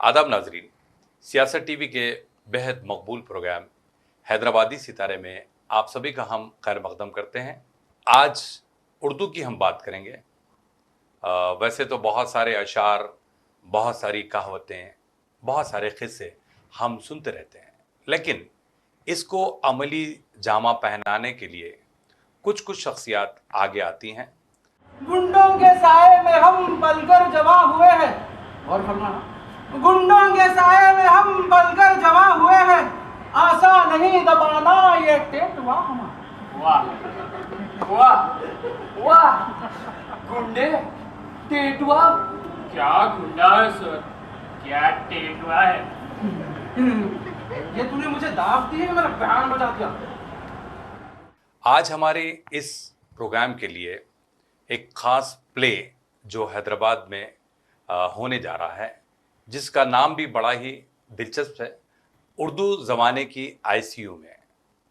आदाब नाजरीन, सियासत टीवी के बेहद मकबूल प्रोग्राम हैदराबादी सितारे में आप सभी का हम खैर मकदम करते हैं। आज उर्दू की हम बात करेंगे। वैसे तो बहुत सारे अशार, बहुत सारी कहावतें, बहुत सारे किस्से हम सुनते रहते हैं, लेकिन इसको अमली जामा पहनाने के लिए कुछ कुछ शख्सियात आगे आती हैं। गुंडों के साए में हम पलकर जमा हुए हैं और फरमाना, गुंडों के साए में हम पलकर जमा हुए हैं, आशा नहीं दबाना ये टेटवा हमारा। वाह वाह वाह, गुंडे टेटुआ, क्या गुंडा है सर, क्या टेटुआ है। ये तूने मुझे दावत दी है कि मेरा बयान बजा दिया। आज हमारे इस प्रोग्राम के लिए एक खास प्ले जो हैदराबाद में होने जा रहा है, जिसका नाम भी बड़ा ही दिलचस्प है, उर्दू ज़माने की आईसीयू में।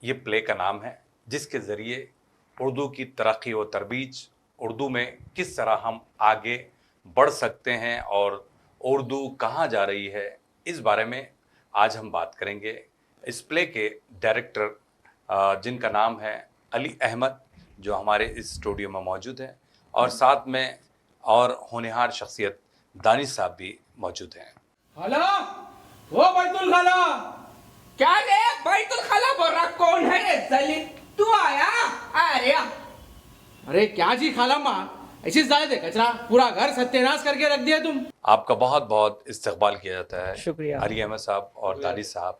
ये प्ले का नाम है, जिसके ज़रिए उर्दू की तरक्की व तरबीज, उर्दू में किस तरह हम आगे बढ़ सकते हैं और उर्दू कहाँ जा रही है, इस बारे में आज हम बात करेंगे। इस प्ले के डायरेक्टर जिनका नाम है अली अहमद, जो हमारे इस स्टूडियो में मौजूद हैं, और साथ में और होनहार शख्सियत दानिश साहब भी मौजूद हैं। खाला, वो बैतुल खाला। क्या रे बैतुल खाला बोल रहा, कौन है रे जलील? तू आया? अरे अरे क्या जी खाला माँ, ऐसी जायद है कचरा, पूरा घर सत्यानाश करके रख दिया तुम। आपका बहुत बहुत इस्तकबाल किया जाता है शुक्रिया अली अहमद साहब और दानिश साहब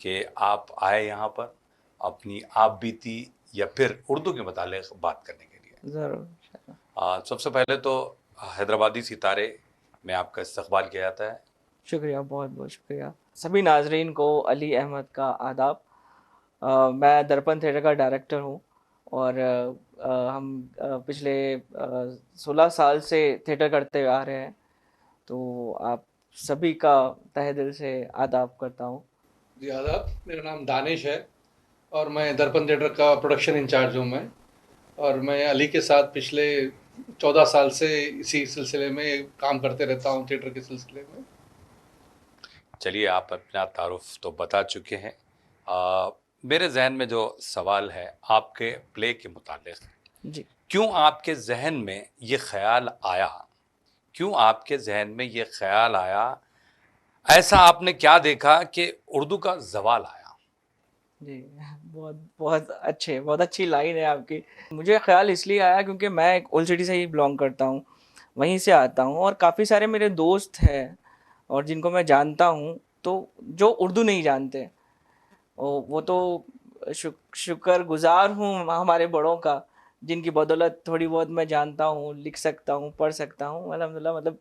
कि आप आए यहाँ पर अपनी आप बीती या फिर उर्दू के मुतालिक बात करने के लिए। जरूर। सबसे पहले तो हैदराबादी सितारे में आपका इस्तकबाल किया जाता है। शुक्रिया, बहुत बहुत शुक्रिया। सभी नाजरीन को अली अहमद का आदाब। मैं दर्पण थिएटर का डायरेक्टर हूँ और हम पिछले 16 साल से थिएटर करते हुए आ रहे हैं, तो आप सभी का तहे दिल से आदाब करता हूँ। जी आदाब, मेरा नाम दानिश है और मैं दर्पण थिएटर का प्रोडक्शन इंचार्ज हूँ मैं, और मैं अली के साथ पिछले 14 साल से इसी सिलसिले में काम करते रहता हूँ, थिएटर के सिलसिले में। चलिए, आप अपना तारुफ तो बता चुके हैं। मेरे जहन में जो सवाल है आपके प्ले के मुतालिक, जी, क्यों आपके जहन में ये ख्याल आया, क्यों आपके जहन में ये ख्याल आया, ऐसा आपने क्या देखा कि उर्दू का जवाल आया? जी, बहुत अच्छी लाइन है आपकी। मुझे ख्याल इसलिए आया क्योंकि मैं एक ओल्ड सिटी से ही बिलोंग करता हूँ, वहीं से आता हूँ, और काफ़ी सारे मेरे दोस्त हैं और जिनको मैं जानता हूँ तो जो उर्दू नहीं जानते, वो तो शुक्रगुजार हूँ हमारे बड़ों का, जिनकी बदौलत थोड़ी बहुत मैं जानता हूँ, लिख सकता हूँ, पढ़ सकता हूँ, अल्हम्दुलिल्लाह। मतलब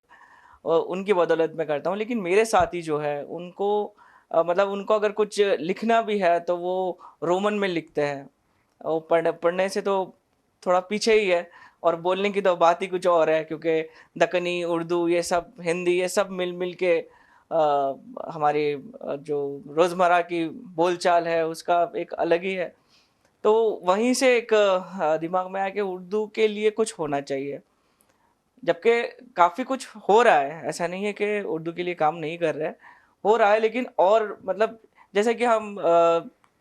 उनकी बदौलत मैं करता हूँ। लेकिन मेरे साथी जो है उनको मतलब उनको अगर कुछ लिखना भी है तो वो रोमन में लिखते हैं, वो पढ़ने से तो थोड़ा पीछे ही है, और बोलने की तो बात ही कुछ और है, क्योंकि दक्कनी उर्दू, ये सब हिंदी, ये सब मिल मिल के हमारी जो रोज़मर्रा की बोलचाल है उसका एक अलग ही है। तो वहीं से एक दिमाग में आया कि उर्दू के लिए कुछ होना चाहिए, जबकि काफ़ी कुछ हो रहा है। ऐसा नहीं है कि उर्दू के लिए काम नहीं कर रहे हैं, हो रहा है, लेकिन और मतलब जैसे कि हम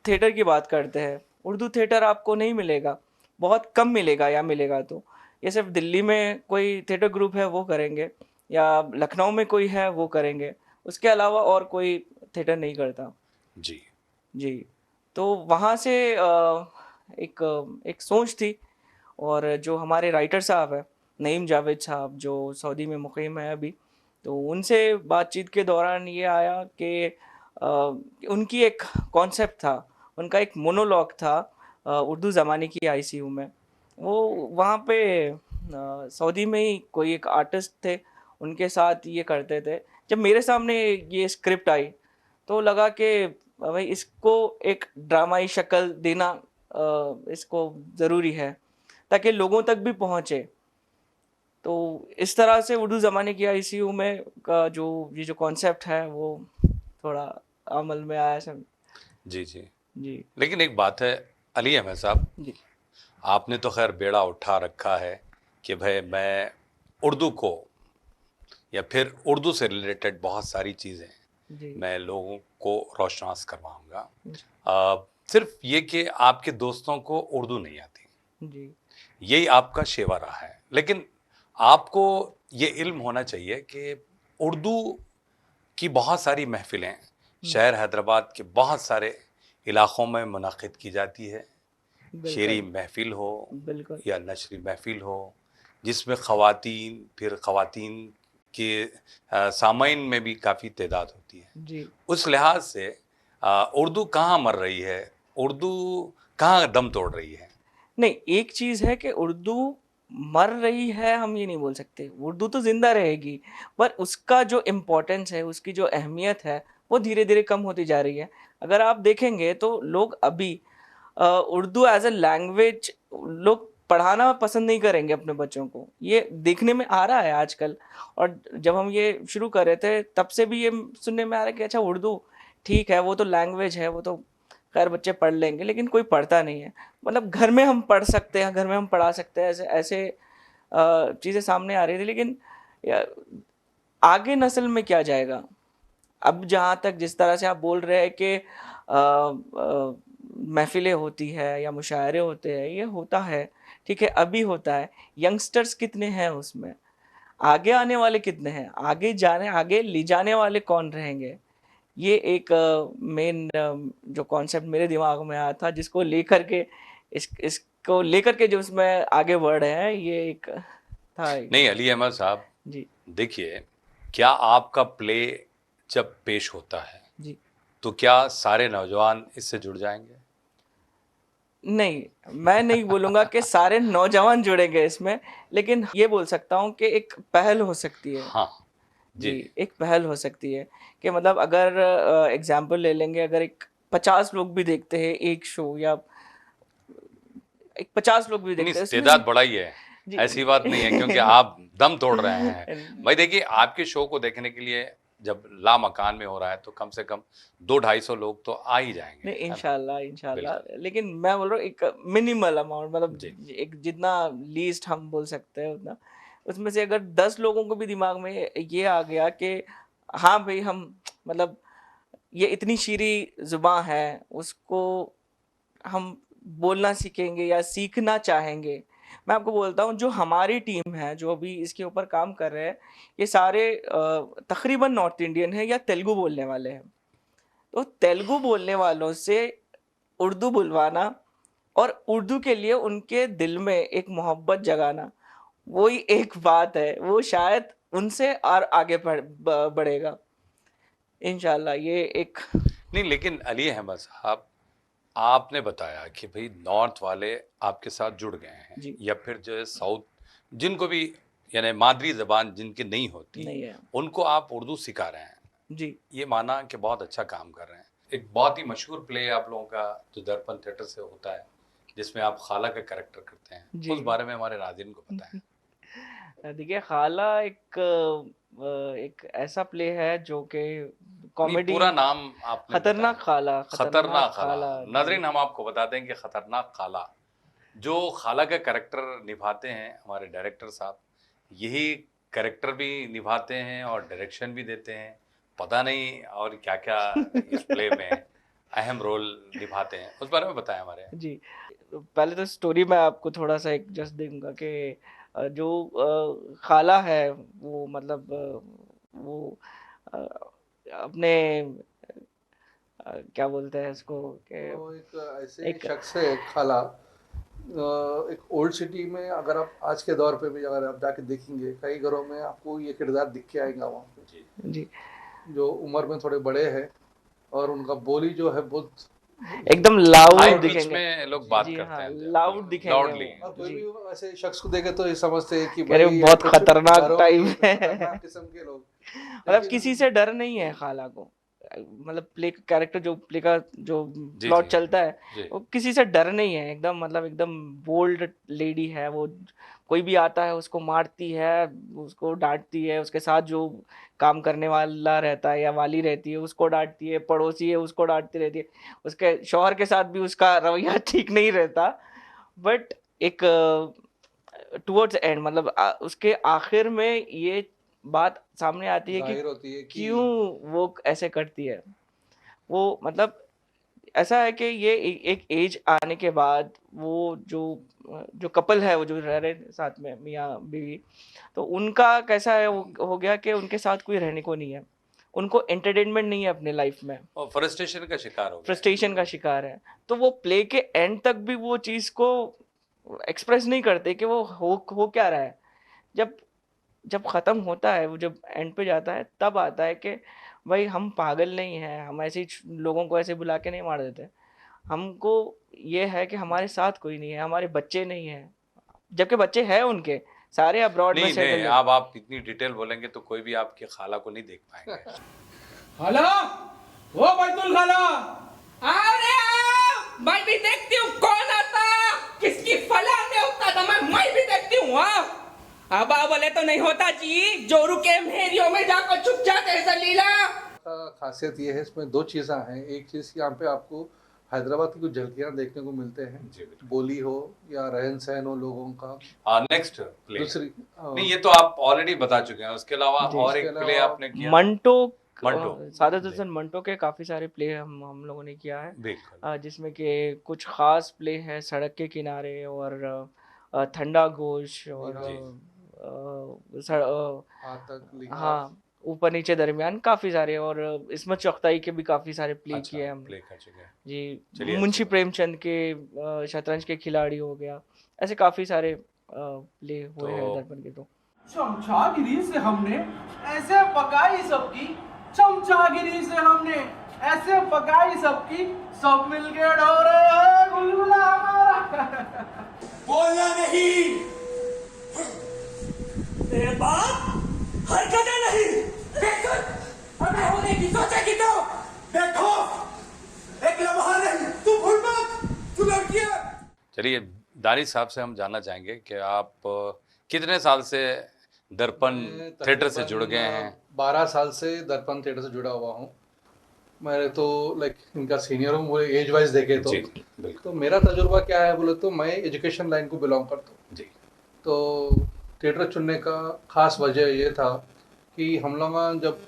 थिएटर की बात करते हैं, उर्दू थिएटर आपको नहीं मिलेगा, बहुत कम मिलेगा, या मिलेगा तो ये सिर्फ दिल्ली में कोई थिएटर ग्रुप है वो करेंगे, या लखनऊ में कोई है वो करेंगे, उसके अलावा और कोई थिएटर नहीं करता। जी जी, तो वहाँ से एक सोच थी, और जो हमारे राइटर साहब हैं नईम जावेद साहब, जो सऊदी में मुक़ीम है अभी, तो उनसे बातचीत के दौरान ये आया कि उनकी एक कॉन्सेप्ट था, उनका एक मोनोलॉग था उर्दू ज़माने की आईसीयू में। वो वहाँ पे सऊदी में ही कोई एक आर्टिस्ट थे, उनके साथ ये करते थे। जब मेरे सामने ये स्क्रिप्ट आई तो लगा कि भाई इसको एक ड्रामाई शक्ल देना इसको ज़रूरी है ताकि लोगों तक भी पहुँचे। तो इस तरह से उर्दू ज़माने की ICU में का जो कॉन्सेप्ट है वो थोड़ा अमल में आया सब। जी जी। जी लेकिन एक बात है अली अहमद साहब, जी आपने तो खैर बेड़ा उठा रखा है कि भाई मैं उर्दू को या फिर उर्दू से रिलेटेड बहुत सारी चीज़ें जी मैं लोगों को रोशनास करवाऊंगा। जी सिर्फ ये कि आपके दोस्तों को उर्दू नहीं आती, जी यही आपका शेवा रहा है। लेकिन आपको ये इल्म होना चाहिए कि उर्दू की बहुत सारी महफिलें शहर हैदराबाद के बहुत सारे इलाक़ों में मुनक़िद की जाती है। शेरी बिल्कुल महफिल हो बिल्कुल या नशरी महफिल हो, जिसमें ख़वातीन फिर ख़वातीन के सामाइन में भी काफ़ी तादाद होती है। जी। उस लिहाज से उर्दू कहाँ मर रही है, उर्दू कहाँ दम तोड़ रही है? नहीं, एक चीज़ है कि उर्दू मर रही है हम ये नहीं बोल सकते, उर्दू तो ज़िंदा रहेगी, पर उसका जो इम्पोर्टेंस है, उसकी जो अहमियत है, वो धीरे-धीरे कम होती जा रही है। अगर आप देखेंगे तो लोग अभी उर्दू एज़ अ लैंग्वेज लोग पढ़ाना पसंद नहीं करेंगे अपने बच्चों को, ये देखने में आ रहा है आजकल। और जब हम ये शुरू कर रहे थे, तब से भी ये सुनने में आ रहा है कि अच्छा उर्दू ठीक है, वो तो लैंग्वेज है, वो तो खैर बच्चे पढ़ लेंगे, लेकिन कोई पढ़ता नहीं है। मतलब घर में हम पढ़ सकते हैं, घर में हम पढ़ा सकते हैं, ऐसे ऐसे चीज़ें सामने आ रही थी, लेकिन आगे नस्ल में क्या जाएगा? अब जहाँ तक जिस तरह से आप बोल रहे हैं कि महफ़िलें होती है या मुशायरे होते हैं, ये होता है, ठीक है, अभी होता है। यंगस्टर्स कितने हैं उसमें? आगे आने वाले कितने हैं? आगे ले जाने वाले कौन रहेंगे? ये एक मेन जो कॉन्सेप्ट मेरे दिमाग में आया था, जिसको लेकर के इसको लेकर के जो उसमें आगे बढ़ रहे हैं, ये एक था। नहीं अली अहमद साहब, जी देखिए, क्या आपका प्ले जब पेश होता है जी तो क्या सारे नौजवान इससे जुड़ जाएंगे? नहीं, मैं नहीं बोलूँगा कि सारे नौजवान जुड़ेंगे इसमें, लेकिन ये बोल सकता हूँ कि एक पहल हो सकती है। हाँ जी। जी, एक पहल हो सकती है कि मतलब अगर एग्ज़ाम्पल ले लेंगे, अगर एक 50 लोग भी देखते हैं एक शो, या एक 50 लोग भी नहीं, देखते हैं उसमें। तादाद बड़ा ही है, जी ऐसी बात नहीं है, क्योंकि आप दम तोड़ रहे हैं। भाई देखिए, आपके शो को देखने के लिए जब लामकान में हो रहा है तो कम से कम 200-250 लोग तो आ ही जाएंगे, नहीं, है ना? इंशाल्लाह, बिल्कुल। लेकिन मैं बोल रहा हूँ एक मिनिमल अमाउंट, मतलब जी। एक जितना लीस्ट हम बोल सकते हैं उतना। उसमें से अगर 10 लोगों को भी दिमाग में ये आ गया कि हाँ भाई, हम मतलब ये इतनी शीरी ज़ुबान है, उसको हम बोलना सीखेंगे या सीखना चाहेंगे। मैं आपको बोलता हूँ, जो हमारी टीम है, जो अभी इसके ऊपर काम कर रहे हैं, ये सारे तकरीबन नॉर्थ इंडियन हैं या तेलुगु बोलने वाले हैं। तो तेलुगु बोलने वालों से उर्दू बुलवाना और उर्दू के लिए उनके दिल में एक मोहब्बत जगाना, वही एक बात है, वो शायद उनसे और आगे बढ़ेगा इंशाल्लाह। ये एक नहीं, लेकिन अली अहमद साहब, आपने बताया कि भाई नॉर्थ वाले आपके साथ जुड़ गए हैं, जी या फिर जो है साउथ, जिनको भी यानी मादरी ज़बान जिनकी नहीं होती, नहीं है। उनको आप उर्दू सिखा रहे हैं। जी ये माना कि बहुत अच्छा काम कर रहे हैं। एक बहुत ही मशहूर प्ले आप लोगों का जो दर्पण थिएटर से होता है, जिसमें आप खाला का कैरेक्टर करते हैं, जी। उस बारे में हमारे नाज़रीन को बताएं। देखिए, खाला एक ऐसा प्ले है जो कि नहीं, कॉमेडी। पूरा नाम आपने खतरनाक बताया। खाला, खतरनाक खाला। जी नाज़रीन, हम आपको बता दें कि खतरनाक खाला, जो खाला का कैरेक्टर निभाते हैं हमारे डायरेक्टर साहब, यही कैरेक्टर भी निभाते हैं और डायरेक्शन भी देते हैं। पता नहीं और क्या-क्या इस प्ले में अहम रोल निभाते हैं, उस बारे में बताएं हमारे। जी। पहले तो स्टोरी मैं आपको थोड़ा-सा एक जस्ट दूँगा कि जो खाला है, वो मतलब वो अ, अपने क्या बोलते हैं इसको कि वो एक ऐसे एक शख्स है, एक खाला, एक ओल्ड सिटी में। अगर आप आज के दौर पे भी अगर आप जाके देखेंगे, कई घरों में आपको ये किरदार दिख के आएगा वहाँ पे, जी जो उम्र में थोड़े बड़े हैं और उनका बोली जो है बहुत एकदम हाई लाउड पिच दिखेंगे। में लोग बात जी करते हाँ, हैं, लाउड दिखेंगे लाउडली। वो। और कोई जी। भी ऐसे शख्स को देखे तो ये समझते हैं कि कह रहे भाई ये बहुत कुछ खतरनाक घरों टाइप की है। खतरनाक किस्म के लोग। मतलब किसी से डर नहीं है खाला को। मतलब प्ले कैरेक्टर जो प्ले का जो जी प्लॉट जी चलता है जी वो किसी से डर नहीं है, एकदम मतलब एकदम बोल्ड लेडी है वो। कोई भी आता है उसको मारती है, उसको डांटती है, उसके साथ जो काम करने वाला रहता है या वाली रहती है उसको डांटती है, पड़ोसी है उसको डांटती रहती है, उसके शौहर के साथ भी उसका रवैया ठीक नहीं रहता। बट एक टुवर्ड्स एंड मतलब उसके आखिर में ये बात सामने आती है कि जाहिर होती है कि क्यों वो ऐसे करती है। वो मतलब ऐसा है कि ये एक एज आने के बाद वो जो जो कपल है वो जो रह रहे हैं साथ में मियाँ बीवी, तो उनका कैसा है हो गया कि उनके साथ कोई रहने को नहीं है, उनको एंटरटेनमेंट नहीं है अपने लाइफ में, और फ्रस्ट्रेशन का शिकार हो गए। फ्रस्ट्रेशन का शिकार है। तो वो प्ले के एंड तक भी वो चीज़ को एक्सप्रेस नहीं करते कि वो हो क्या रहा है। जब जब ख़त्म होता है वो, जब एंड पे जाता है, तब आता है कि भाई हम पागल नहीं हैं, हम ऐसे ही लोगों को ऐसे बुला के नहीं मार देते। हमको ये है कि हमारे साथ कोई नहीं है, हमारे बच्चे नहीं हैं, जबकि बच्चे हैं उनके, सारे अब्रॉड में नहीं नहीं, सेटल है। आप इतनी डिटेल बोलेंगे तो कोई भी आपकी खाला को नहीं देख पाएंगे। खाला, वो बैतुल खाला, अरे मैं भी देखती हूँ कौन आता, किसकी फला ने होता था, मैं भी देखती हूँ। अब बोले तो नहीं होता जी, जोरू के मेहरियों में जाकर छुप जाते हैं जलीला। खासियत ये है, इसमें दो चीज़ें हैं। एक चीज़ यहाँ पे आपको हैदराबाद की कुछ झलकियाँ देखने को मिलते हैं, जी बिल्कुल। बोली हो या रहन सहन हो लोगों का। Next play. दूसरी नहीं, ये तो आप ऑलरेडी बता चुके हैं, उसके अलावा जी, और इसके एक प्ले अलावा आपने किया। मंटो, मंटो। सादत हसन मंटो के काफ़ी सारे प्ले हम लोगों ने किया है, बिल्कुल। जिसमें कि कुछ ख़ास प्ले है सड़क के किनारे और ठंडा गोश और जी। आतंक लिखा। हाँ, ऊपर नीचे दरमियान काफ़ी सारे, और इसमत चुगताई के भी काफ़ी सारे प्ले अच्छा, किए हमने। प्ले कर चुके हैं। जी, चलिए, अच्छी मुंशी बात। प्रेमचंद के शतरंज के खिलाड़ी हो गया, ऐसे काफ़ी सारे प्ले हुए हैं तो दर्पण के। तो चमचागिरी से हमने ऐसे पकाई सबकी, चमचागिरी से हमने ऐसे पकाई सबकी, सब मिलके ढो रहे हैं गुलगुला हमारा। बोलना नहीं, तेरे बाप हरकतें नहीं, देखो हमें होने की सोचेगी तो देखो, एक लम्हा नहीं, तू भूल मत, तू लड़की है। चलिए, दानिश साहब से हम जानना चाहेंगे कि आप कितने साल से दर्पण मैं थिएटर से तकरीबन जुड़ गए हैं। 12 साल से दर्पण थिएटर से जुड़ा हुआ हूँ। मैं तो लाइक इनका सीनियर हूँ, वो एज वाइज देखे तो। जी बिल्कुल। तो मेरा तजुर्बा क्या है बोले तो, मैं एजुकेशन लाइन को बिलोंग करता हूँ। जी तो थिएटर चुनने का खास वजह ये था कि हम लोग जब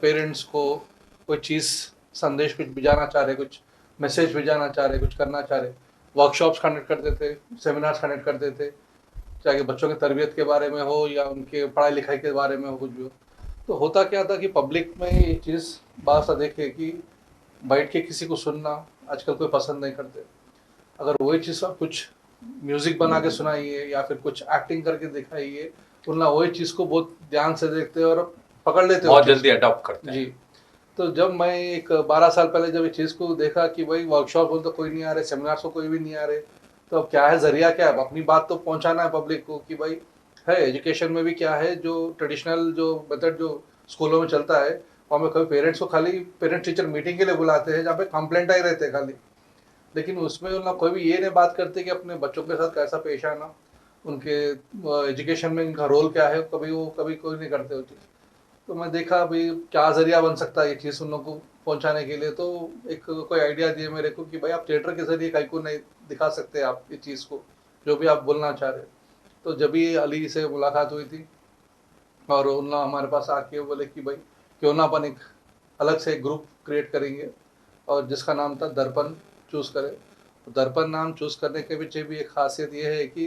पेरेंट्स को कोई चीज़, संदेश कुछ भिजाना चाह रहे, कुछ मैसेज भिजाना चाह रहे, कुछ करना चाह रहे, वर्कशॉप्स कंडक्ट करते थे, सेमिनार्स कंडक्ट करते थे, चाहे बच्चों की तरबियत के बारे में हो या उनके पढ़ाई लिखाई के बारे में हो, कुछ भी हो। तो होता क्या था कि पब्लिक में ये चीज़ बात सा देखे कि बैठ के किसी को सुनना आजकल कोई पसंद नहीं करते। अगर वही चीज़ आप कुछ म्यूज़िक बना के सुनाइए या फिर कुछ एक्टिंग करके दिखाइए, तो ना वही चीज़ को बहुत ध्यान से देखते हैं और पकड़ लेते हैं बहुत उस चीज़ जल्दी को। अडॉप्ट करते हैं। जी। तो जब मैं एक 12 साल पहले जब इस चीज़ को देखा कि भाई वर्कशॉप बोल तो कोई नहीं आ रहे, सेमिनार्स को कोई भी नहीं आ रहे, तो अब क्या है ज़रिया, क्या है, अपनी बात तो पहुंचाना है पब्लिक को कि भाई है एजुकेशन में भी क्या है, जो ट्रेडिशनल जो मेथड जो स्कूलों में चलता है, वहाँ में कभी पेरेंट्स को खाली पेरेंट्स टीचर मीटिंग के लिए बुलाते हैं जहाँ पे कंप्लेंट ही रहते हैं खाली, लेकिन उसमें ना कोई भी ये नहीं बात करते कि अपने बच्चों के साथ कैसा पेश आना, उनके एजुकेशन में इनका रोल क्या है, कभी कोई नहीं करते वो चीज़। तो मैं देखा भाई क्या ज़रिया बन सकता है ये चीज़ उन लोगों को पहुंचाने के लिए। तो एक कोई आइडिया दिए मेरे को कि भाई आप थिएटर के ज़रिए कहीं को नहीं दिखा सकते आप इस चीज़ को, जो भी आप बोलना चाह रहे। तो जब ही अली से मुलाकात हुई थी और उन्होंने हमारे पास आके बोले कि भाई क्यों ना अपन एक अलग से एक ग्रुप क्रिएट करेंगे, और जिसका नाम था दर्पण चूज़ करें। तो दर्पण नाम चूज़ करने के पीछे भी एक खासियत ये है कि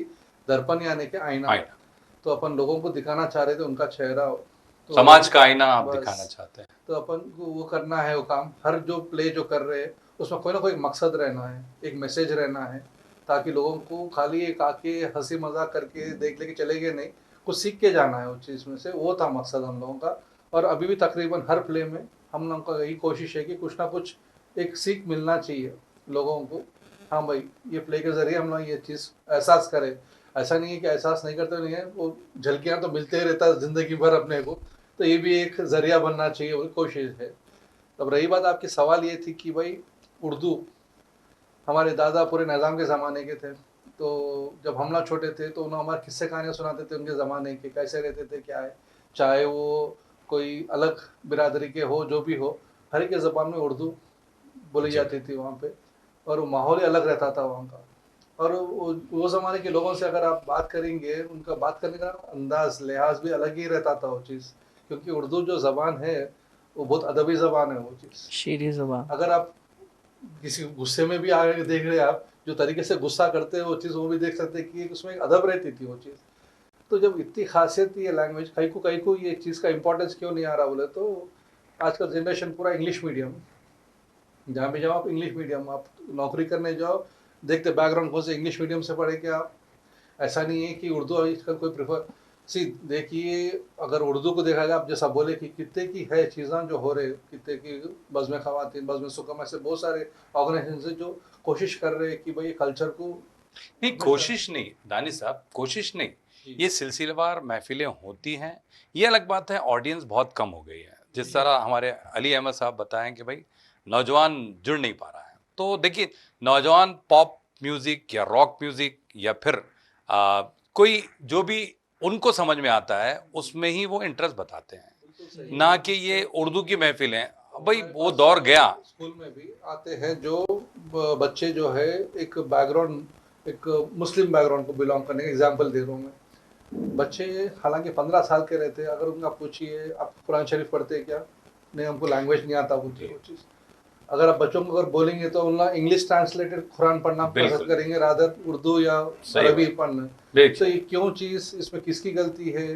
दर्पण यानी कि आईना। आईना। तो अपन लोगों को दिखाना चाह रहे थे उनका चेहरा, तो समाज का आईना आप बस। दिखाना चाहते हैं। तो अपन को वो करना है वो काम, हर जो प्ले जो कर रहे हैं उसमें कोई ना कोई मकसद रहना है, एक मैसेज रहना है, ताकि लोगों को खाली एक आके हंसी मजाक करके देख लेके चले गए नहीं, कुछ सीख के जाना है उस चीज़ में से। वो था मकसद हम लोगों का। और अभी भी तकरीबन हर प्ले में हम लोगों का यही कोशिश है कि कुछ ना कुछ एक सीख मिलना चाहिए लोगों को। हाँ भाई, ये प्ले के ज़रिए हम लोग ये चीज़ एहसास करें। ऐसा नहीं है कि एहसास नहीं करते नहीं है, वो झलकियाँ तो मिलते ही रहता है ज़िंदगी भर अपने को, तो ये भी एक ज़रिया बनना चाहिए, वो कोशिश है। अब रही बात आपकी सवाल ये थी कि भाई उर्दू हमारे दादा पूरे निज़ाम के ज़माने के थे, तो जब हम लोग छोटे थे तो उन्होंने हमारे किस्से कहानियाँ सुनाते थे उनके ज़माने के, कैसे रहते थे क्या है, चाहे वो कोई अलग बिरादरी के हो जो भी हो, हर एक के ज़बान में उर्दू बोली जाती थी वहाँ पे, और वो माहौल ही अलग रहता था वहाँ का। और वो ज़माने के लोगों से अगर आप बात करेंगे, उनका बात करने का अंदाज लिहाज भी अलग ही रहता था वो चीज़, क्योंकि उर्दू जो ज़बान है वो बहुत अदबी ज़बान है वो चीज़। शेरी ज़ुबान। अगर आप किसी गुस्से में भी आगे देख रहे हैं, आप जो तरीके से गुस्सा करते हैं वो चीज़ वो भी देख सकते हैं कि उसमें एक अदब रहती थी वो चीज़। तो जब इतनी खासियत थी ये लैंग्वेज, कहीं को ये चीज़ का इंपॉर्टेंस क्यों नहीं आ रहा बोले तो आजकल जनरेशन पूरा इंग्लिश मीडियम, जहाँ भी जाओ आप इंग्लिश मीडियम, आप नौकरी करने जाओ देखते बैकग्राउंड कौन से इंग्लिश मीडियम से पढ़े क्या आप, ऐसा नहीं है कि उर्दू आजकल कोई प्रेफर। सी देखिए अगर उर्दू को देखा जाए, आप जैसा बोले कि कितने की है चीज़ें जो हो रहे, कितने की बज़्म ख़वातीन, बज़्म सुकम, ऐसे बहुत सारे ऑर्गेनाइजेशन से जो कोशिश कर रहे हैं कि भाई कल्चर को नहीं, कोशिश नहीं दानिश साहब, कोशिश नहीं, ये सिलसिलेवार महफिलें होती हैं। ये अलग बात है, ऑडियंस बहुत कम हो गई है। जिस तरह हमारे अली अहमद साहब बताएं कि भाई नौजवान जुड़ नहीं पा रहा है, तो देखिए नौजवान पॉप म्यूजिक या रॉक म्यूजिक या फिर कोई जो भी उनको समझ में आता है उसमें ही वो इंटरेस्ट बताते हैं, ना कि ये उर्दू की महफिलें। भाई वो दौर गया। स्कूल में भी आते हैं जो बच्चे जो है एक बैकग्राउंड, एक मुस्लिम बैकग्राउंड को बिलोंग करने का एग्जाम्पल दे रहा हूँ मैं। बच्चे हालांकि 15 साल के रहते हैं, अगर उनका पूछिए आप कुरान शरीफ पढ़ते हैं क्या, नहीं हमको लैंग्वेज नहीं आता पूछिए वो चीज़। अगर आप बच्चों को अगर बोलेंगे तो उन्हें इंग्लिश ट्रांसलेटेड कुरान पढ़ना पसंद करेंगे रादर उर्दू या अरबी पढ़ना। तो ये क्यों चीज़, इसमें किसकी गलती है?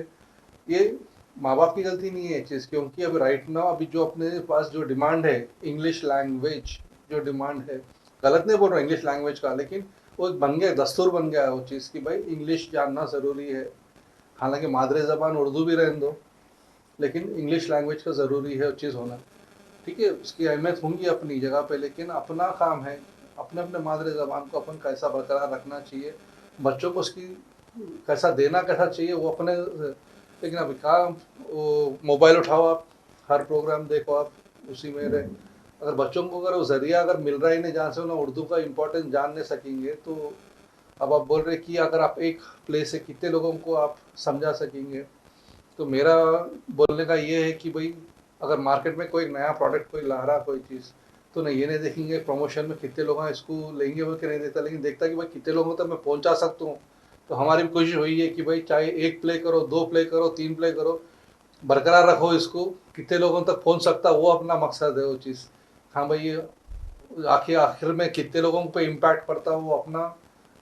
ये माँ बाप की गलती नहीं है चीज़, क्योंकि अभी राइट नाउ अभी जो अपने पास जो डिमांड है इंग्लिश लैंग्वेज, जो डिमांड है, गलत नहीं बोल रहा इंग्लिश लैंग्वेज का, लेकिन वो बन गया, दस्तूर बन गया है वो चीज़ कि भाई इंग्लिश जानना ज़रूरी है। हालांकि मादरे ज़बान उर्दू भी रहने दो, लेकिन इंग्लिश लैंग्वेज का ज़रूरी है वो चीज़ होना। ठीक है, उसकी अहमियत होंगी अपनी जगह पे, लेकिन अपना काम है अपने अपने मादरे ज़बान को अपन कैसा बरकरार रखना चाहिए, बच्चों को उसकी कैसा देना कैसा चाहिए वो अपने। लेकिन अभी काम वो मोबाइल उठाओ आप, हर प्रोग्राम देखो आप उसी में रहे। अगर बच्चों को अगर वो ज़रिया अगर मिल रहा ही नहीं जहाँ से उन्हें उर्दू का इम्पोर्टेंस जानने सकेंगे, तो अब आप बोल रहे कि अगर आप एक प्ले से कितने लोगों को आप समझा सकेंगे, तो मेरा बोलने का ये है कि भाई अगर मार्केट में कोई नया प्रोडक्ट कोई ला रहा कोई चीज़, तो नहीं ये नहीं देखेंगे प्रमोशन में कितने लोग इसको लेंगे वो कि नहीं देता, लेकिन देखता कि भाई कितने लोगों तक मैं पहुंचा सकता हूँ। तो हमारी भी कोशिश हुई है कि भाई चाहे 1 प्ले करो, 2 प्ले करो, 3 प्ले करो, बरकरार रखो इसको, कितने लोगों तक पहुंच सकता वो अपना मकसद है वो चीज़। हाँ भाई आखिर में कितने लोगों पे इम्पैक्ट पड़ता है वो अपना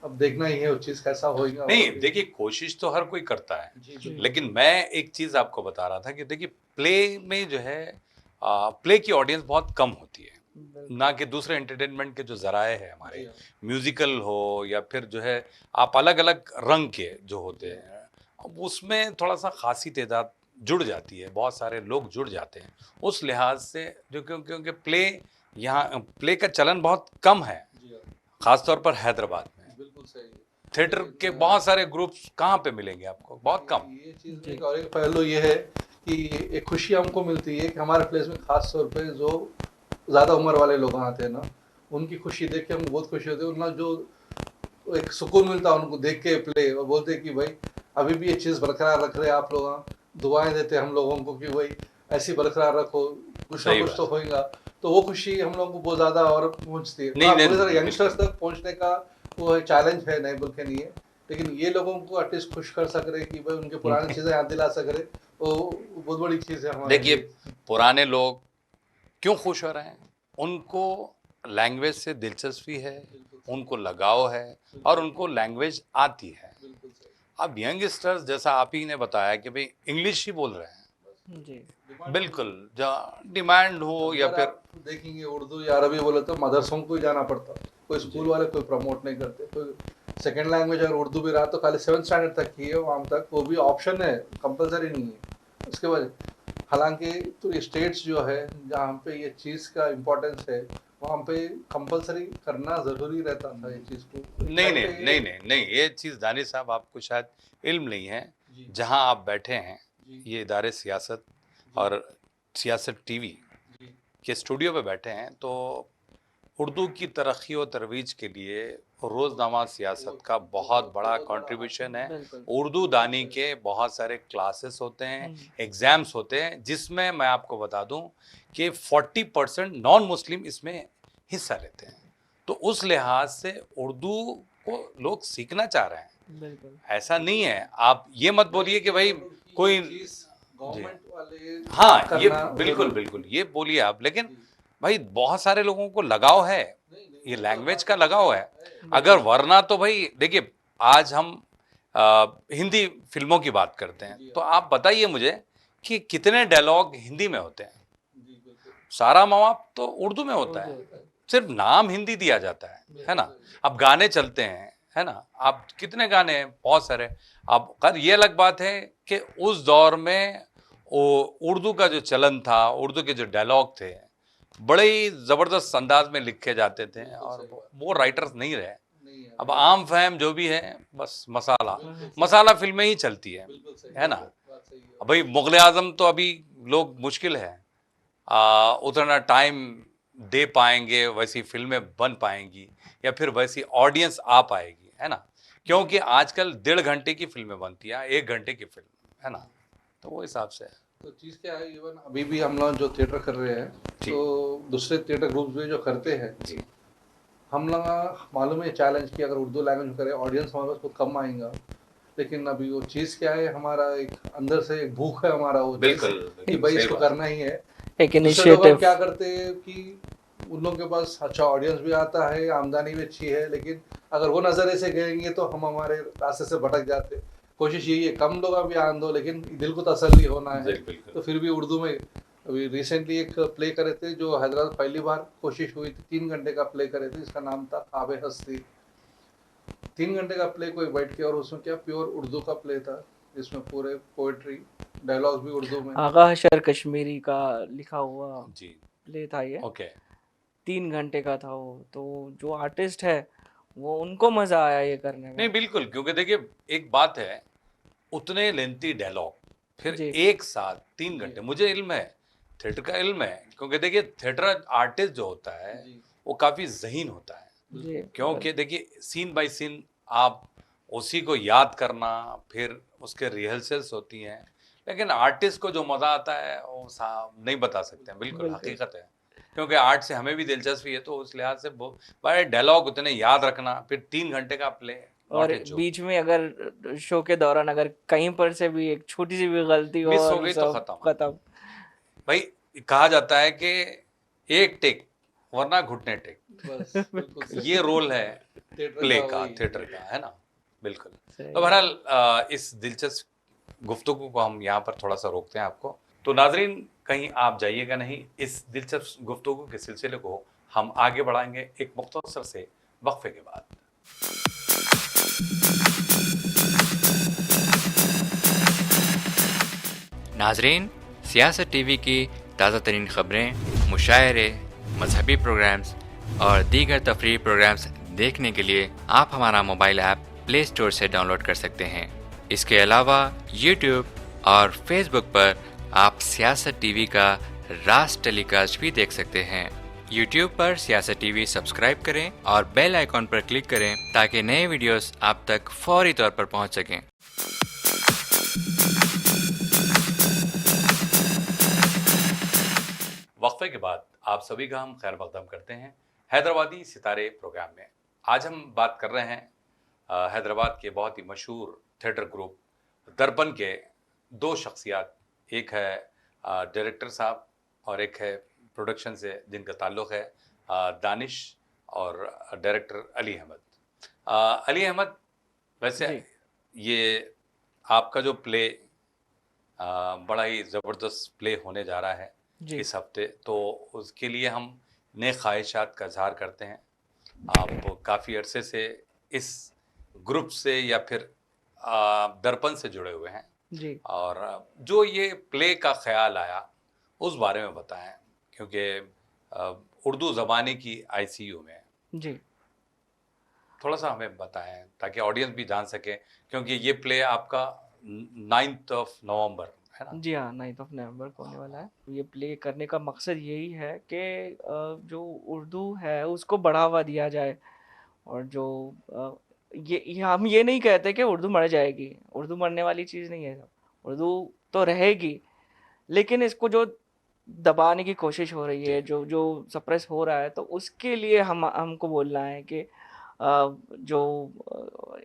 अब देखना ही है वो चीज़ कैसा होगा। नहीं देखिए, कोशिश तो हर कोई करता है, लेकिन मैं एक चीज आपको बता रहा था कि देखिए प्ले में जो है प्ले की ऑडियंस बहुत कम होती है, ना कि दूसरे एंटरटेनमेंट के जो जराए हैं हमारे, म्यूजिकल हो या फिर जो है आप अलग अलग रंग के जो होते हैं, अब उसमें थोड़ा सा खासी तादाद जुड़ जाती है, बहुत सारे लोग जुड़ जाते हैं उस लिहाज से, जो क्योंकि प्ले यहाँ प्ले का चलन बहुत कम है, खासतौर पर हैदराबाद में। बिल्कुल सही। थिएटर के बहुत सारे ग्रुप्स कहाँ पे मिलेंगे आपको, बहुत कम। ये चीज़ एक और एक पहलू ये है कि एक खुशी हमको मिलती है कि हमारे प्लेस में खास तौर पे जो ज़्यादा उम्र वाले लोग आते हैं ना, उनकी खुशी देख के हम बहुत खुशी होते हैं। उनका जो एक सुकून मिलता है उनको देख के प्ले, और बोलते हैं कि भाई अभी भी ये चीज़ बरकरार रख रहे हैं आप लोग, दुआएं देते हैं हम लोगों को कि भाई ऐसी बरकरार रखो, कुछ ना कुछ तो होएगा। तो वो खुशी हम लोगों को बहुत ज़्यादा और पहुँचती है। यंगस्टर्स तक पहुँचने का वो चैलेंज है, नहीं बोल के नहीं है, लेकिन ये लोगों को एटलीस्ट खुश कर सक रहे कि भाई उनके पुरानी चीज़ें याद दिला सक रहे, वो बहुत बड़ी चीज़ है हमारे। देखिए पुराने लोग क्यों खुश हो रहे हैं, उनको लैंग्वेज से दिलचस्पी है, उनको लगाव है और उनको लैंग्वेज आती है। अब यंगस्टर्स जैसा आप ही ने बताया कि भाई इंग्लिश ही बोल रहे हैं जी, बिल्कुल, जहाँ डिमांड हो या फिर देखेंगे उर्दू या अरबी बोले तो मदरसों को ही जाना पड़ता, कोई स्कूल वाले कोई प्रमोट नहीं करते। कोई सेकेंड लैंग्वेज अगर उर्दू भी रहा तो खाली 7th स्टैंडर्ड तक ही है, वहाँ तक वो भी ऑप्शन है, कंपलसरी नहीं है उसके बाद। हालांकि तो ये स्टेट्स जो है जहाँ पे ये चीज़ का इम्पोर्टेंस है वहाँ पे कंपलसरी करना ज़रूरी रहता था ये चीज़ को। नहीं, ये चीज़ दानिश साहब आपको शायद इल्म नहीं है, जहाँ आप बैठे हैं ये इदारे सियासत और सियासत टीवी के स्टूडियो पे बैठे हैं, तो उर्दू की तरक्की और तरवीज के लिए रोज़नामा सियासत का बहुत बड़ा कंट्रीब्यूशन है। बिल्कुल। उर्दू दानी के बहुत सारे क्लासेस होते हैं, एग्ज़ाम्स होते हैं, जिसमें मैं आपको बता दूं कि 40% नॉन मुस्लिम इसमें हिस्सा लेते हैं। तो उस लिहाज से उर्दू को लोग सीखना चाह रहे हैं। बिल्कुल। ऐसा नहीं है, आप ये मत बोलिए कि भाई कोई गवर्नमेंट वाले हाँ, ये करना बिल्कुल बिल्कुल ये बोलिए आप, लेकिन भाई बहुत सारे लोगों को लगाव है, ये लैंग्वेज का लगाव है। अगर वरना तो भाई देखिए, आज हम हिंदी फिल्मों की बात करते हैं, तो आप बताइए मुझे कि कितने डायलॉग हिंदी में होते हैं। सारा मवाब तो उर्दू में होता है, सिर्फ नाम हिंदी दिया जाता है ना। अब गाने चलते हैं, है ना, आप कितने गाने हैं, बहुत सारे। अब खैर ये अलग बात है कि उस दौर में उर्दू का जो चलन था, उर्दू के जो डायलॉग थे, बड़े ही जबरदस्त अंदाज में लिखे जाते थे, और वो राइटर्स नहीं रहे। अब आम फहम जो भी है, बस मसाला फिल्में ही चलती है ना। भाई मुगल आजम तो अभी लोग मुश्किल है उतना टाइम दे पाएंगे, वैसी फिल्में बन पाएंगी या फिर वैसी ऑडियंस आ पाएगी, है ना, क्योंकि आजकल 1.5 घंटे की फिल्में बनती हैं, 1 घंटे की फिल्म, है ना। तो वो हिसाब से तो चीज़ क्या है, इवन अभी भी हम लोग जो थिएटर कर रहे हैं, तो दूसरे थिएटर ग्रुप्स भी जो करते हैं जी, हम लोग मालूम है चैलेंज कि अगर उर्दू लैंग्वेज में करें ऑडियंस हमारे पास बहुत कम आएगा, लेकिन अभी वो चीज़ क्या है, हमारा एक अंदर से एक भूख है हमारा, वो बिल्कुल कि भाई इसको करना ही है। एक दूसरे लोग इनिशिएटिव। क्या करते हैं कि उन लोगों के पास अच्छा ऑडियंस भी आता है, आमदनी भी अच्छी है, लेकिन अगर वो नज़रिए से गएंगे तो हम हमारे रास्ते से भटक जाते। कोशिश यही है कम लोग अभी आन दो, लेकिन दिल को तसल्ली होना है। तो फिर भी उर्दू में अभी रिसेंटली एक प्ले करे थे जो हैदराबाद पहली बार कोशिश हुई थी, 3 घंटे का प्ले करे थे, इसका नाम था ख्वाबे हस्ती। 3 घंटे का प्ले कोई बैठ के, और उसमें क्या प्योर उर्दू का प्ले था, जिसमें पूरे पोएट्री डायलॉग्स भी उर्दू में। आगा हशर कश्मीरी का लिखा हुआ जी, प्ले था ये। ओके। 3 घंटे का था वो। तो जो आर्टिस्ट है वो, उनको मजा आया ये करने नहीं में। बिल्कुल, क्योंकि देखिए एक बात है, उतने लेंथी डायलॉग फिर जी। एक साथ 3 घंटे, मुझे इल्म है, थिएटर का इल्म है, क्योंकि देखिए थिएटर आर्टिस्ट जो होता है वो काफ़ी ज़हीन होता है, जी। क्योंकि देखिए सीन बाय सीन आप उसी को याद करना, फिर उसके रिहर्सल्स होती हैं, लेकिन आर्टिस्ट को जो मज़ा आता है वो नहीं बता सकते हैं, बिल्कुल बिल्कुल। हकीकत है, क्योंकि आर्ट से हमें भी दिलचस्पी है, तो उस लिहाज से बड़े डायलॉग उतने याद रखना, फिर 3 घंटे का प्ले, और बीच में अगर शो के दौरान अगर कहीं पर से भी एक छोटी सी भी गलती हो मिस हो और गई तो सब खत्म। खत्म। भाई कहा जाता है कि एक टेक वरना घुटने टेक, बस बिल्कुल सही। ये रोल है थिएटर प्ले का का, वही। थिएटर का, है ना, बिल्कुल। सही तो बहरहाल इस दिलचस्प गुफ्तगू को हम यहाँ पर थोड़ा सा रोकते हैं आपको। तो नाजरीन कहीं आप जाइएगा नहीं, इस दिलचस्प गुफ्तगू के सिलसिले को हम आगे बढ़ाएंगे एक मुख्तसर से वक्फे के बाद। नाजरीन, सियासत टीवी की ताज़ा तरीन ख़बरें, मुशायरे, मजहबी प्रोग्राम्स और दीगर तफरीही प्रोग्राम्स देखने के लिए आप हमारा मोबाइल ऐप प्ले स्टोर से डाउनलोड कर सकते हैं। इसके अलावा यूट्यूब और फेसबुक पर आप सियासत टीवी का राज टेलीकास्ट भी देख सकते हैं। यूट्यूब पर सियासत टीवी सब्सक्राइब करें और बेल आइकॉन पर क्लिक करें ताकि नए वीडियोस आप तक फौरी तौर पर पहुंच सकें। वक्फे के बाद आप सभी का हम खैर मकदम करते हैं हैदराबादी सितारे प्रोग्राम में। आज हम बात कर रहे हैं हैदराबाद के बहुत ही मशहूर थिएटर ग्रुप दर्पण के 2 शख्सियात, एक है डायरेक्टर साहब और एक है प्रोडक्शन से जिनका ताल्लुक़ है दानिश और डायरेक्टर अली अहमद। अली अहमद, वैसे ये आपका जो प्ले बड़ा ही ज़बरदस्त प्ले होने जा रहा है इस हफ्ते, तो उसके लिए हम नए ख्वाहिशात का इजहार करते हैं। आप काफ़ी अरसे से इस ग्रुप से या फिर दर्पण से जुड़े हुए हैं जी। और जो ये प्ले का ख्याल आया उस बारे में बताएं, क्योंकि उर्दू ज़बानी की ICU में जी। थोड़ा सा हमें बताएं ताकि ऑडियंस भी जान सके, क्योंकि ये प्ले आपका 9 नवंबर है ना? जी हाँ, 9th ऑफ नवंबर को होने वाला है। ये प्ले करने का मकसद यही है कि जो उर्दू है उसको बढ़ावा दिया जाए, और जो ये हम ये नहीं कहते कि उर्दू मर जाएगी, उर्दू मरने वाली चीज़ नहीं है। उर्दू तो रहेगी, लेकिन इसको जो दबाने की कोशिश हो रही है, जी, जो जो सप्रेस हो रहा है, तो उसके लिए हम हमको बोलना है कि जो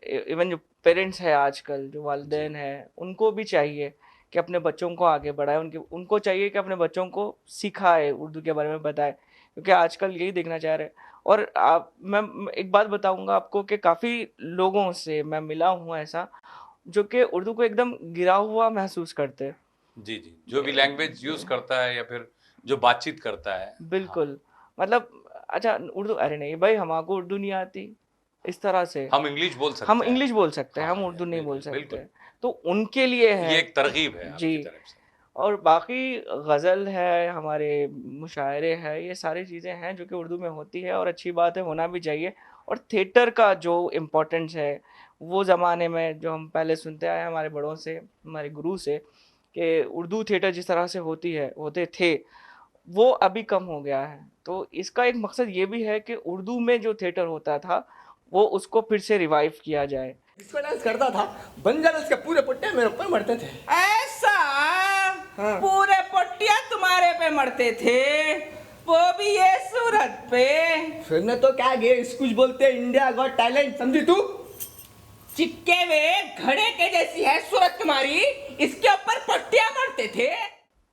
इवन जो पेरेंट्स है आजकल, जो जी, वालिदैन हैं, उनको भी चाहिए कि अपने बच्चों को आगे बढ़ाएं, उनको चाहिए कि अपने बच्चों को सिखाए, उर्दू के बारे में बताए, क्योंकि आजकल यही देखना चाह रहे हैं। और मैं एक बात बताऊंगा आपको कि काफ़ी लोगों से मैं मिला हूँ ऐसा, जो कि उर्दू को एकदम गिरा हुआ महसूस करते हैं। जी, जी। जो भी लैंग्वेज यूज़ करता है या फिर जो बातचीत करता है। हाँ, बिल्कुल, मतलब अच्छा उर्दू, अरे नहीं भाई हमाको उर्दू नहीं आती, इस तरह से। हम इंग्लिश बोल हम सकते हैं। इंग्लिश बोल सकते हैं, हम हाँ, उर्दू नहीं बोल बिल्कुल, सकते। बिल्कुल। तो उनके लिए ये है एक तरगीब है आपकी जी। तरफ से। और बाकी गज़ल है, हमारे मुशायरे हैं, ये सारी चीज़ें हैं जो कि उर्दू में होती है, और अच्छी बात है, होना भी चाहिए। और थिएटर का जो इम्पोर्टेंस है, वो ज़माने में जो हम पहले सुनते आए हैं हमारे बड़ों से, हमारे गुरु से, कि उर्दू थिएटर जिस तरह से होते थे, वो अभी कम हो गया है। तो इसका एक मकसद ये भी है कि उर्दू में जो थिएटर होता था, वो उसको फिर से रिवाइव किया जाए। इसको डांस करता था, बंजारस के पूरे पट्टे मेरे ऊपर मरते थे। ऐसा? हाँ। पूरे पट्टिया तुम्हारे पे मरते थे, वो भी ये सूरत पे। फिर ने तो क्या गेस कुछ बोलते, इंडिया गॉट टैलेंट, समझी तू? चिक्के वे घड़े के जैसी है सूरत तुम्हारी, इसके ऊपर पट्टिया मरते थे।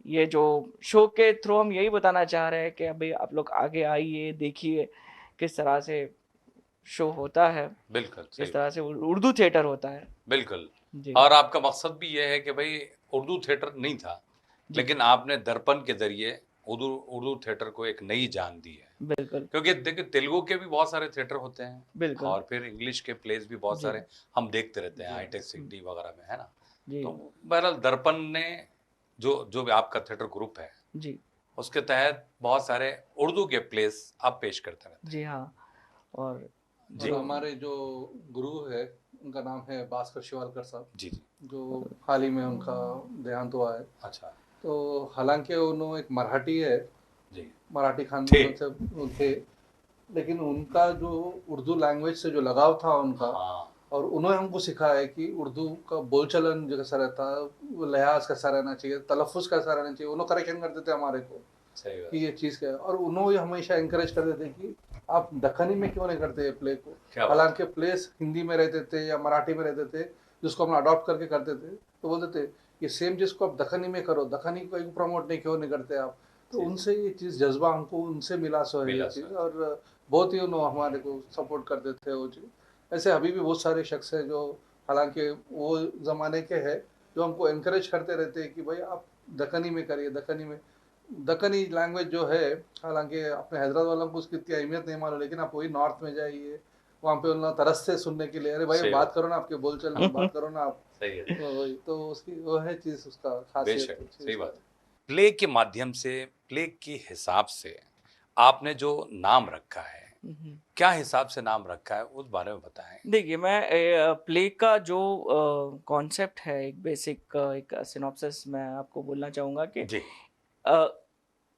ये जो शो के थ्रू हम यही बताना चाह रहे हैं कि अभी आप लोग आगे आइए, देखिए किस तरह से शो होता है, बिल्कुल, सही किस बात। तरह से उर्दू थिएटर होता है। बिल्कुल। जी, और आपका मकसद भी ये है कि भई उर्दू थिएटर नहीं था, जी, लेकिन आपने दर्पण के ज़रिए उर्दू उर्दू थिएटर को एक नई जान दी है। बिल्कुल, क्योंकि देखिए तेलुगु के भी बहुत सारे थिएटर होते हैं बिल्कुल। और फिर इंग्लिश के प्लेस भी बहुत जी, सारे हम देखते रहते हैं हाईटेक सिटी वगैरह में, है ना? जी, तो बहरहाल दर्पण ने जो जो भी आपका थिएटर ग्रुप है, जी, उसके तहत बहुत सारे उर्दू के प्लेस आप पेश करते रहते जी हाँ। और हैं। और जी, हमारे जो गुरु है उनका नाम है भास्कर शिवालकर साहब, जी, जी। जो हाल ही में उनका देहांत हुआ है। अच्छा, तो हालांकि उन्होंने एक मराठी है, जी। मराठी थे। खानदानों से वो थे, लेकिन उनका जो उर्दू लैंग्वेज से जो लगाव था उनका, हाँ, और उन्होंने हमको सिखाया है कि उर्दू का बोलचलन जो कैसा रहता है, वो लिहाज कैसा रहना चाहिए, तलफ़ुज़ कैसा रहना चाहिए, उन्होंने करेक्शन करते थे हमारे को सही बात। कि ये चीज़ क्या है। और उन्होंने हमेशा इंकरेज करते थे कि आप दक्कनी में क्यों नहीं करते प्ले को। क्या बात हालांकि प्लेस हिंदी में रहते थे या मराठी में रहते थे, जिसको हम अडॉप्ट करके करते थे, तो बोलते थे ये सेम जिसको आप दक्कनी में करो, दक्कनी को प्रमोट नहीं क्यों नहीं करते आप। तो जी, उनसे ये चीज़ जज्बा हमको उनसे मिला सो है ये मिला चीज़, सो है। और बहुत ही उन्होंने हमारे को सपोर्ट करते थे वो चीज़। ऐसे अभी भी बहुत सारे शख्स हैं जो हालांकि वो ज़माने के हैं, जो हमको इनकरेज करते रहते हैं कि भाई आप दक्कनी में करिए, दक्कनी में। दक्कनी लैंग्वेज जो है, हालांकि अपने हैदराबाद वालों को उसकी इतनी अहमियत नहीं मालूम, लेकिन आप वही नॉर्थ में जाइए, वहाँ पे उन लोग तरसते सुनने के लिए, अरे भाई सही बात बात। करो ना, आपके बोलचाल में बात करो ना आप। सही है। तो वही तो उसकी वो है चीज़, उसका खासियत बेशक, है चीज़ सही का। बात है। प्ले के माध्यम से, प्ले के हिसाब से आपने जो नाम रखा है, क्या हिसाब से नाम रखा है, उस बारे में बताएँ? देखिए, मैं प्ले का जो कॉन्सेप्ट है, एक बेसिक एक सिनॉप्सिस मैं आपको बोलना चाहूँगा कि जी,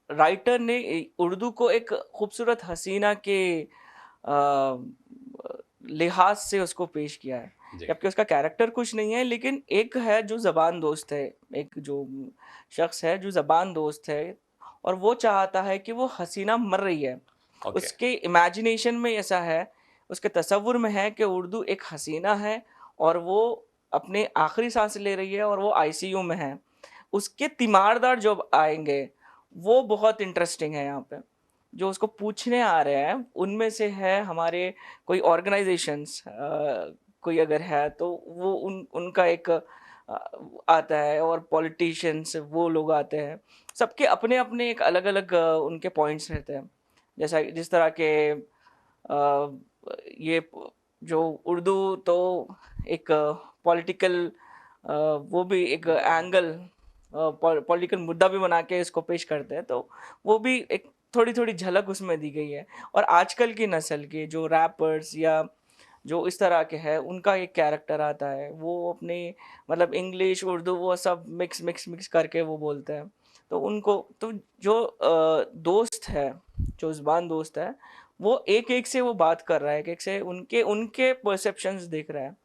राइटर ने उर्दू को एक खूबसूरत हसीना के लिहाज से उसको पेश किया है, जी। जबकि उसका कैरेक्टर कुछ नहीं है, लेकिन एक है जो ज़बान दोस्त है, एक जो शख्स है जो ज़बान दोस्त है, और वो चाहता है कि वो हसीना मर रही है। ओके, उसके इमेजिनेशन में ऐसा है, उसके तसव्वुर में है कि उर्दू एक हसीना है, और वो अपने आखिरी सांस ले रही है, और वो आईसीयू में है। उसके तीमारदार जो आएंगे, वो बहुत इंटरेस्टिंग है यहाँ पे। जो उसको पूछने आ रहे हैं, उनमें से है हमारे कोई ऑर्गेनाइजेशंस, कोई अगर है तो वो उनका एक आता है, और पॉलिटिशियंस वो लोग आते हैं। सबके अपने-अपने एक अलग-अलग उनके पॉइंट्स रहते हैं। जैसा जिस तरह के ये जो उर्दू तो एक पॉलिटिकल वो भी एक एंगल, पॉलिटिकल मुद्दा भी बना के इसको पेश करते हैं, तो वो भी एक थोड़ी थोड़ी झलक उसमें दी गई है। और आजकल की नस्ल के जो रैपर्स या जो इस तरह के हैं उनका एक कैरेक्टर आता है, वो अपनी मतलब इंग्लिश उर्दू वो सब मिक्स करके वो बोलते हैं। तो उनको तो जो दोस्त है, जो ज़ुबान दोस्त है, वो एक से वो बात कर रहा है, एक से उनके उनके परसेप्शंस देख रहा है।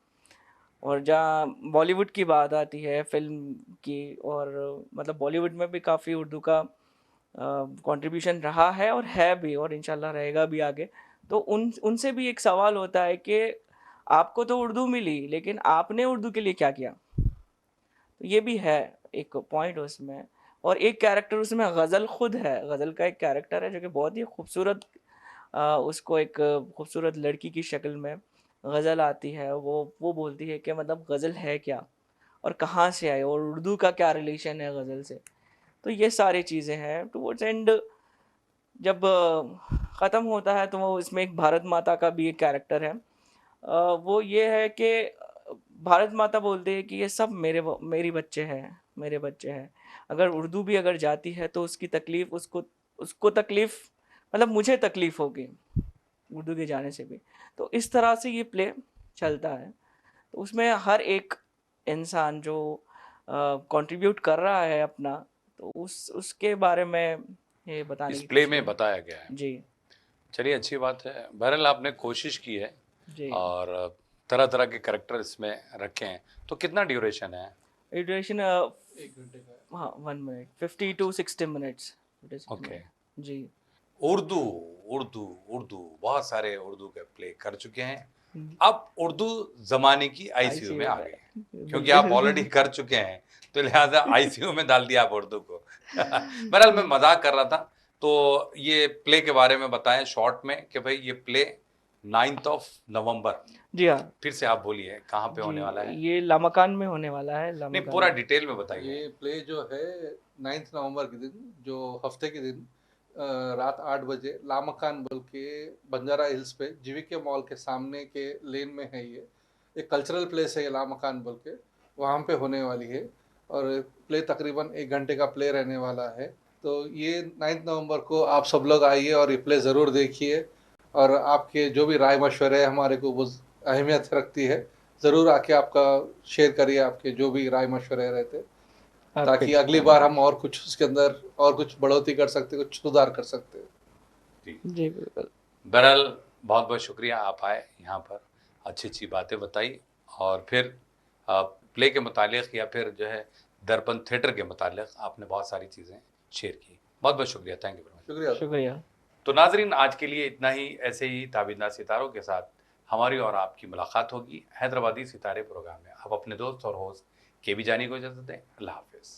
और जहाँ बॉलीवुड की बात आती है फिल्म की, और मतलब बॉलीवुड में भी काफ़ी उर्दू का कंट्रीब्यूशन रहा है और है भी, और इंशाल्लाह रहेगा भी आगे। तो उनसे भी एक सवाल होता है कि आपको तो उर्दू मिली, लेकिन आपने उर्दू के लिए क्या किया? तो ये भी है एक पॉइंट उसमें। और एक कैरेक्टर उसमें गज़ल खुद है, गज़ल का एक कैरेक्टर है जो कि बहुत ही खूबसूरत, उसको एक खूबसूरत लड़की की शक्ल में गज़ल आती है। वो बोलती है कि मतलब गज़ल है क्या और कहाँ से आई और उर्दू का क्या रिलेशन है गज़ल से। तो ये सारी चीज़ें हैं। टुवर्ड्स एंड जब ख़त्म होता है तो वो इसमें एक भारत माता का भी एक कैरेक्टर है। वो ये है कि भारत माता बोलती है कि ये सब मेरे बच्चे हैं। अगर उर्दू भी अगर जाती है तो उसकी तकलीफ़ उसको तकलीफ़ मतलब मुझे तकलीफ़ होगी उर्दू के जाने से भी। तो इस तरह से ये प्ले चलता है। तो उसमें हर एक इंसान जो कंट्रीब्यूट कर रहा है अपना, तो उसके बारे में ये बताने इस की प्ले कोशिश में है। बताया गया है। जी चलिए, अच्छी बात है। बहरहाल आपने कोशिश की है जी। और तरह तरह के कैरेक्टर इसमें रखे हैं। तो कितना ड्यूरेशन है? ड्यूरेशन 1 घंटे का। हाँ 1 मिनट 50 to 60 मिनट्स। ओके। जी उर्दू उर्दू उर्दू बहुत सारे उर्दू के प्ले कर चुके हैं। अब उर्दू जमाने की आईसीयू में आ गए हैं, क्योंकि आप ऑलरेडी कर चुके हैं, तो लिहाजा आईसीयू में डाल दिया आप उर्दू को। बहरहाल मैं मजाक कर रहा था। तो ये प्ले के बारे में बताएं शॉर्ट में कि भाई ये प्ले 9 नवंबर, जी हाँ फिर से आप बोलिए कहाँ पे होने वाला है? ये लामकान में होने वाला है। नहीं, लामकान पूरा डिटेल में बताइए। ये प्ले जो है 9 नवंबर के दिन, जो हफ्ते के दिन रात 8 बजे लामकान बोल के बंजारा हिल्स पे जीवीके मॉल के सामने के लेन में है। ये एक कल्चरल प्लेस है ये लामकान बोल के, वहाँ पे होने वाली है। और प्ले तकरीबन 1 घंटे का प्ले रहने वाला है। तो ये 9 नवंबर को आप सब लोग आइए और ये प्ले ज़रूर देखिए। और आपके जो भी राय मशवरे है हमारे को वो अहमियत रखती है। ज़रूर आके आपका शेयर करिए, आपके जो भी राय मशवरे रहते, ताकि अगली बार हम और कुछ उसके अंदर और कुछ बढ़ोतरी कर सकते, कुछ सुधार कर सकते। जी बिल्कुल। बहरहाल बहुत बहुत शुक्रिया, आप आए यहाँ पर, अच्छी अच्छी बातें बताई और फिर प्ले के मुतालिक या फिर जो है दर्पण थिएटर के मुतालिक आपने बहुत सारी चीज़ें शेयर की। बहुत बहुत शुक्रिया, थैंक यू वेरी मच। शुक्रिया। शुक्रिया। तो नाजरीन, आज के लिए इतना ही। ऐसे ही ताबीना सितारों के साथ हमारी और आपकी मुलाकात होगी हैदराबादी सितारे प्रोग्राम में। आप अपने दोस्त और होस्ट के भी जानी को इजाजत दें। अल्लाह हाफिज़।